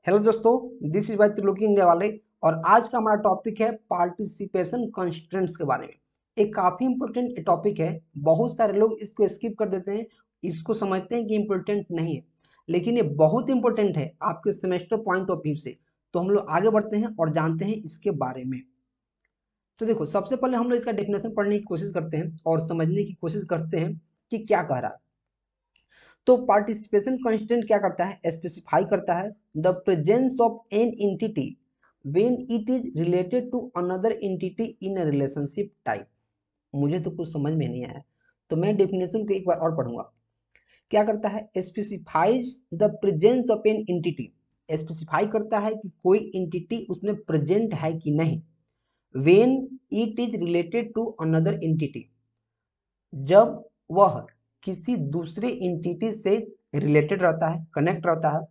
Hello दोस्तों, this is by Triloki India वाले। और आज का हमारा टॉपिक है पार्टिसिपेशन कंस्ट्रेंट्स के बारे में। एक काफी इंपॉर्टेंट टॉपिक है। बहुत सारे लोग इसको स्किप कर देते हैं, इसको समझते हैं कि इम्पोर्टेंट नहीं है, लेकिन ये बहुत इंपॉर्टेंट है आपके सेमेस्टर पॉइंट ऑफ व्यू से। तो हम लोग आगे बढ़ते हैं और जानते हैं इसके बारे में। तो देखो, सबसे पहले हम लोग इसका डेफिनेशन पढ़ने की कोशिश करते हैं और समझने की कोशिश करते हैं कि क्या कह रहा है। तो पार्टिसिपेशन कंस्ट्रेंट क्या करता है, स्पेसिफाई करता है the presence of an entity when it is related to another entity in a relationship type. मुझे तो कुछ समझ में नहीं आया, तो मैं डेफिनेशन को एक बार और पढ़ूंगा। क्या करता है, specifies the presence of an entity. Specify करता है कि कोई एंटिटी उसमें प्रेजेंट है कि नहीं। When it is related to another entity, जब वह किसी दूसरे एंटिटी से रिलेटेड रहता है, कनेक्ट रहता है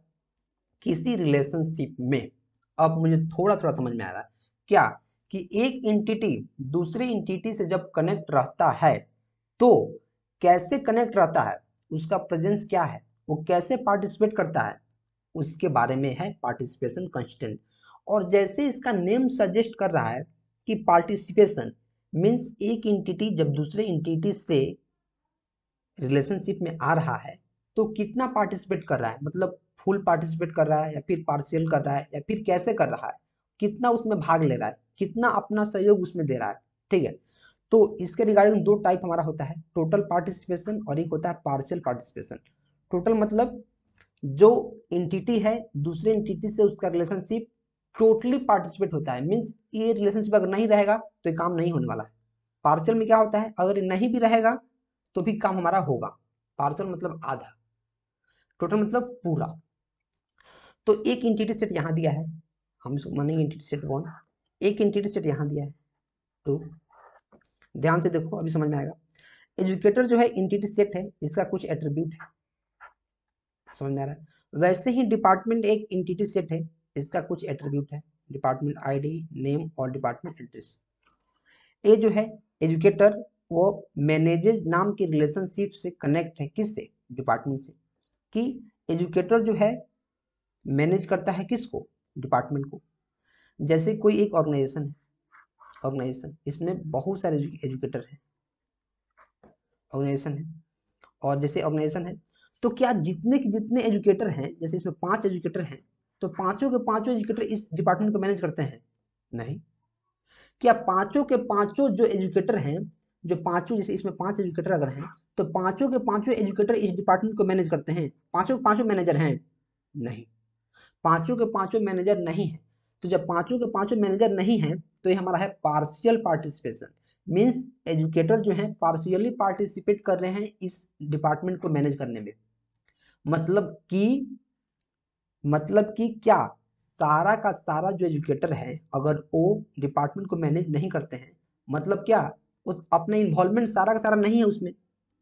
किसी रिलेशनशिप में। अब मुझे थोड़ा थोड़ा समझ में आ रहा है क्या, कि एक एंटिटी दूसरे एंटिटी से जब कनेक्ट रहता है तो कैसे कनेक्ट रहता है, उसका प्रेजेंस क्या है, वो कैसे पार्टिसिपेट करता है, उसके बारे में है पार्टिसिपेशन कंस्टेंट। और जैसे इसका नेम सजेस्ट कर रहा है कि पार्टिसिपेशन मीन्स एक एंटिटी जब दूसरे एंटिटी से रिलेशनशिप में आ रहा है तो कितना पार्टिसिपेट कर रहा है, मतलब फुल पार्टिसिपेट कर रहा है या फिर पार्शियल कर रहा है या फिर कैसे कर रहा है, कितना उसमें भाग ले रहा है, कितना अपना सहयोग उसमें दे रहा है। ठीक है, तो इसके रिगार्डिंग दो टाइप हमारा होता है, टोटल पार्टिसिपेशन और एक होता है पार्शियल पार्टिसिपेशन। टोटल मतलब जो एंटिटी है दूसरे एंटिटी से उसका रिलेशनशिप टोटली पार्टिसिपेट होता है, मीन्स ये रिलेशनशिप अगर नहीं रहेगा तो ये काम नहीं होने वाला है। पार्शियल में क्या होता है, अगर ये नहीं भी रहेगा तो भी काम हमारा होगा। पार्शियल मतलब आधा, टोटल मतलब पूरा। तो एक एंटिटी सेट यहाँ दिया है, हम इसको मानेंगे एंटिटी सेट 1। एक एंटिटी सेट यहाँ दिया है 2। ध्यान से देखो, अभी समझ में आएगा। एजुकेटर जो है एंटिटी सेट है, इसका कुछ एट्रीब्यूट है, समझ में आ रहा है। वैसे ही डिपार्टमेंट एक एंटिटी सेट है, इसका कुछ एट्रीब्यूट है, डिपार्टमेंट आईडी, नेम और डिपार्टमेंट एड्रेस। ये जो है एजुकेटर, वो मैनेजेज नाम की रिलेशनशिप से कनेक्ट है, किससे, डिपार्टमेंट से। कि एजुकेटर जो है मैनेज करता है किसको, डिपार्टमेंट को। जैसे कोई एक ऑर्गेनाइजेशन है, ऑर्गेनाइजेशन इसमें बहुत सारे एजुकेटर हैं, ऑर्गेनाइजेशन है। और जैसे ऑर्गेनाइजेशन है तो क्या जितने के जितने एजुकेटर हैं, जैसे इसमें 5 एजुकेटर हैं, तो पांचों के पांचों एजुकेटर इस डिपार्टमेंट को मैनेज करते हैं? नहीं। क्या पांचों के पांचों जो एजुकेटर हैं, जो पांचों, जैसे इसमें 5 एजुकेटर अगर हैं तो पांचों के पांचों एजुकेटर इस डिपार्टमेंट को मैनेज करते हैं? पांचों के पांचों मैनेजर हैं? नहीं, पांचों के पांचों मैनेजर नहीं है। तो जब पांचों के पांचों मैनेजर नहीं है तो ये हमारा है पार्शियल पार्टिसिपेशन। मीन्स एजुकेटर जो है पार्शियली पार्टिसिपेट कर रहे हैं इस डिपार्टमेंट को मैनेज करने में। मतलब कि क्या, सारा का सारा जो एजुकेटर है अगर वो डिपार्टमेंट को मैनेज नहीं करते हैं, मतलब क्या, उस अपने इन्वॉल्वमेंट सारा का सारा नहीं है उसमें,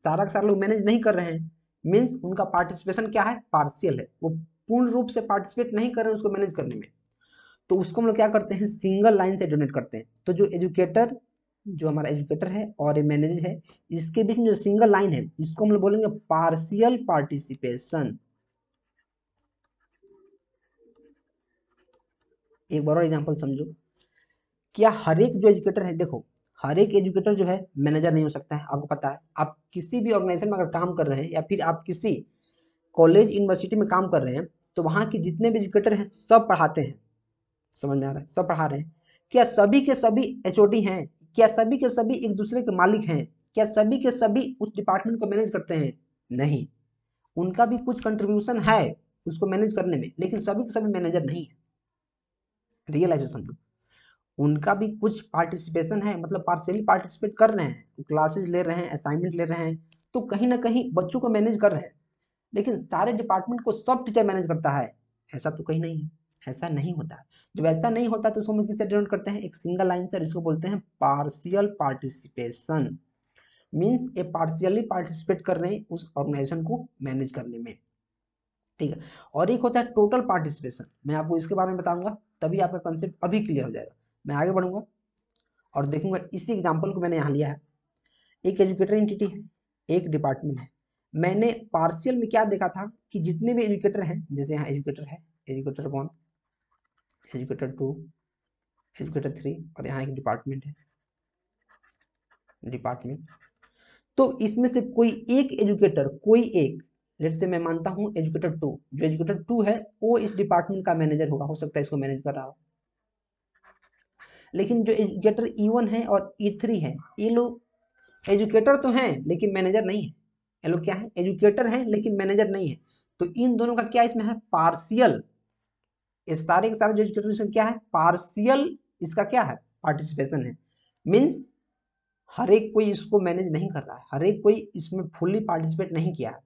सारा का सारा लोग मैनेज नहीं कर रहे हैं, मीन्स उनका पार्टिसिपेशन क्या है, पार्शियल है, वो पूर्ण रूप से पार्टिसिपेट नहीं कर रहे हैं उसको मैनेज करने में। तो उसको हम लोग क्या करते हैं, सिंगल लाइन से डोनेट करते हैं। तो जो एजुकेटर, जो हमारा एजुकेटर है और मैनेजर है, इसके बीच में जो सिंगल लाइन है इसको हम लोग बोलेंगे पार्शियल पार्टिसिपेशन। एक बार और एग्जांपल समझो। क्या हर एक जो एजुकेटर है, देखो हर एक एजुकेटर जो है मैनेजर नहीं हो सकता है, आपको पता है। आप किसी भी ऑर्गेनाइजेशन में अगर काम कर रहे हैं या फिर आप किसी कॉलेज यूनिवर्सिटी में काम कर रहे हैं तो वहाँ के जितने भी एजुकेटर हैं सब पढ़ाते हैं, समझ में आ रहा है, सब पढ़ा रहे हैं। क्या सभी के सभी एचओडी हैं? क्या सभी के सभी एक दूसरे के मालिक हैं? क्या सभी के सभी उस डिपार्टमेंट को मैनेज करते हैं? नहीं, उनका भी कुछ कंट्रीब्यूशन है उसको मैनेज करने में, लेकिन सभी के सभी मैनेजर नहीं है। रियलाइज समझो, उनका भी कुछ पार्टिसिपेशन है, मतलब पार्शियली पार्टिसिपेट कर रहे हैं, क्लासेस ले रहे हैं, असाइनमेंट ले रहे हैं, तो कहीं ना कहीं बच्चों को मैनेज कर रहे हैं। लेकिन सारे डिपार्टमेंट को सब टीचर मैनेज करता है, ऐसा तो कहीं नहीं है, ऐसा नहीं होता है। जब ऐसा नहीं होता तो उसको हम किससे डिनोट करते हैं, एक सिंगल लाइन से, इसको बोलते हैं पार्शियल पार्टिसिपेशन। मीन्स ये पार्शियली पार्टिसिपेट कर रहे हैं उस ऑर्गेनाइजेशन को मैनेज करने में। ठीक है, और एक होता है टोटल पार्टिसिपेशन, मैं आपको इसके बारे में बताऊंगा, तभी आपका कंसेप्ट अभी क्लियर हो जाएगा। मैं आगे बढ़ूंगा और देखूंगा। इसी एग्जाम्पल को मैंने यहाँ लिया है, एक एजुकेटर एंटिटी है, एक डिपार्टमेंट है। मैंने पार्शियल में क्या देखा था कि जितने भी एजुकेटर हैं, जैसे यहाँ एजुकेटर है, एजुकेटर 1, एजुकेटर 2, एजुकेटर 3 और यहाँ एक डिपार्टमेंट है, डिपार्टमेंट। तो इसमें से कोई एक एजुकेटर, कोई एक, लेट से मैं मानता हूँ एजुकेटर 2, जो एजुकेटर 2 है वो इस डिपार्टमेंट का मैनेजर होगा, हो सकता है इसको मैनेज कर रहा हो। लेकिन जो एजुकेटर E1 है और E3 है, ये लोग एजुकेटर तो हैं लेकिन मैनेजर नहीं है। ये लोग क्या है, एजुकेटर हैं लेकिन मैनेजर नहीं है। तो इन दोनों का क्या इसमें है, पार्शियल। ये सारे के सारे जो एजुकेटर क्या है, पार्शियल, इसका क्या है, पार्टिसिपेशन है। मीन्स हर एक कोई इसको मैनेज नहीं कर रहा है, हर एक कोई इसमें फुल्ली पार्टिसिपेट नहीं किया है,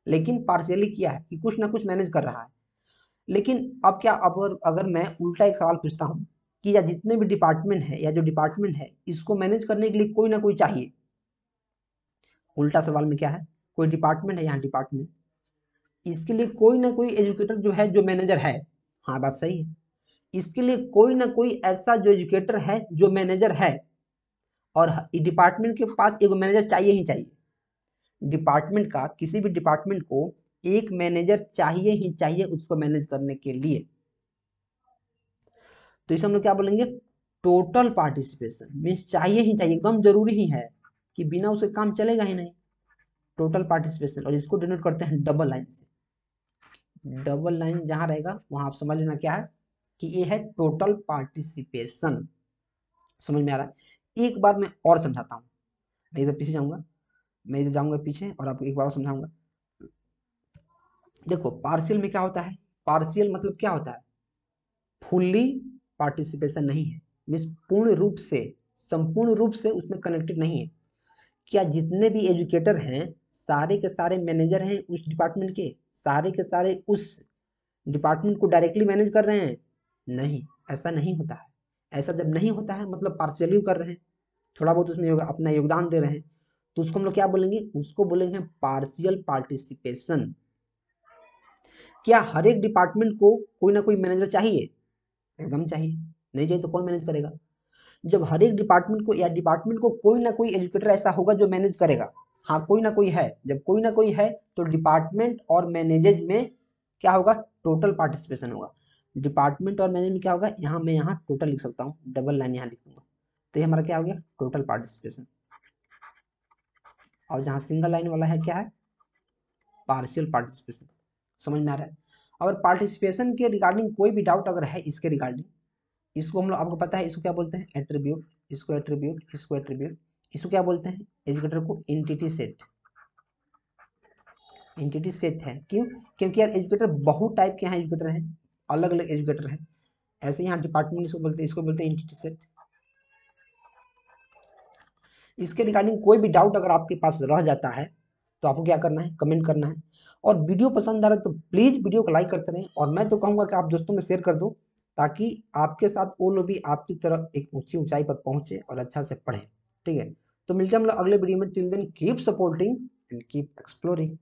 लेकिन पार्शियली किया है कि कुछ ना कुछ मैनेज कर रहा है। लेकिन अब क्या, अब अगर मैं उल्टा एक सवाल पूछता हूँ कि या जितने भी डिपार्टमेंट है या जो डिपार्टमेंट है इसको मैनेज करने के लिए कोई ना कोई चाहिए। उल्टा सवाल में क्या है, कोई डिपार्टमेंट है, यहाँ डिपार्टमेंट, इसके लिए कोई ना कोई एजुकेटर जो है जो मैनेजर है। हाँ बात सही है, इसके लिए कोई ना कोई ऐसा जो एजुकेटर है जो मैनेजर है, और डिपार्टमेंट के पास एक मैनेजर चाहिए ही चाहिए। डिपार्टमेंट का, किसी भी डिपार्टमेंट को एक मैनेजर चाहिए ही चाहिए उसको मैनेज करने के लिए। तो इसे हम लोग क्या बोलेंगे, टोटल पार्टिसिपेशन। मीन्स चाहिए ही चाहिए, एकदम जरूरी ही है कि बिना उसे काम चलेगा ही नहीं, टोटल पार्टिसिपेशन। और इसको डिनोट करते हैं डबल लाइन से। डबल लाइन जहां रहेगा वहां आप समझ लेना क्या है कि ये है टोटल पार्टिसिपेशन। समझ में आ रहा है? एक बार मैं और समझाता हूँ, मैं इधर पीछे जाऊंगा, मैं इधर जाऊंगा पीछे और आपको एक बार और समझाऊंगा। देखो पार्शियल में क्या होता है, पार्शियल मतलब क्या होता है, फुल्ली पार्टिसिपेशन नहीं है, मीन्स पूर्ण रूप से, संपूर्ण रूप से उसमें कनेक्टेड नहीं है। क्या जितने भी एजुकेटर हैं सारे के सारे मैनेजर हैं उस डिपार्टमेंट के, सारे के सारे उस डिपार्टमेंट को डायरेक्टली मैनेज कर रहे हैं? नहीं, ऐसा नहीं होता है। ऐसा जब नहीं होता है मतलब पार्शियली कर रहे हैं, थोड़ा बहुत उसमें अपना योगदान दे रहे हैं, तो उसको हम लोग क्या बोलेंगे, उसको बोलेंगे पार्शियल पार्टिसिपेशन। क्या हर एक डिपार्टमेंट को कोई ना कोई मैनेजर चाहिए? एकदम चाहिए, नहीं चाहिए तो कौन मैनेज करेगा? जब हर एक डिपार्टमेंट को या डिपार्टमेंट को कोई ना कोई एजुकेटर ऐसा होगा जो मैनेज करेगा, हाँ कोई ना कोई है, जब कोई ना कोई है तो डिपार्टमेंट और मैनेजेज में क्या होगा, टोटल पार्टिसिपेशन होगा। डिपार्टमेंट और मैनेज में क्या होगा, यहाँ मैं यहाँ टोटल लिख सकता हूँ, डबल लाइन यहाँ लिख दूंगा, तो ये हमारा क्या हो गया, टोटल पार्टिसिपेशन। और जहाँ सिंगल लाइन वाला है क्या है, पार्शियल पार्टिसिपेशन। समझ में आ रहा है? अगर पार्टिसिपेशन के रिगार्डिंग कोई भी डाउट अगर है इसके रिगार्डिंग, इसको हम लोग, आपको पता है इसको क्या बोलते हैं, एट्रीब्यूट, इसको एट्रीब्यूट, इसको एट्रीब्यूट, इसको क्या बोलते हैं, एजुकेटर को एंटिटी सेट। एंटिटी सेट है क्यों, क्योंकि यार एजुकेटर बहुत टाइप के यहाँ एजुकेटर हैं, अलग अलग एजुकेटर हैं। ऐसे यहाँ डिपार्टमेंट इसको बोलते हैं, इसको बोलते हैं एंटिटी सेट। इसके रिगार्डिंग कोई भी डाउट अगर आपके पास रह जाता है तो आपको क्या करना है, कमेंट करना है। और वीडियो पसंद आ रहा है तो प्लीज वीडियो को लाइक करते रहें, और मैं तो कहूँगा कि आप दोस्तों में शेयर कर दो, ताकि आपके साथ वो लोग भी आपकी तरह एक ऊंची ऊंचाई पर पहुंचे और अच्छा से पढ़े। ठीक है, तो मिलते हैं हम लोग अगले वीडियो में। Till then keep supporting and keep exploring.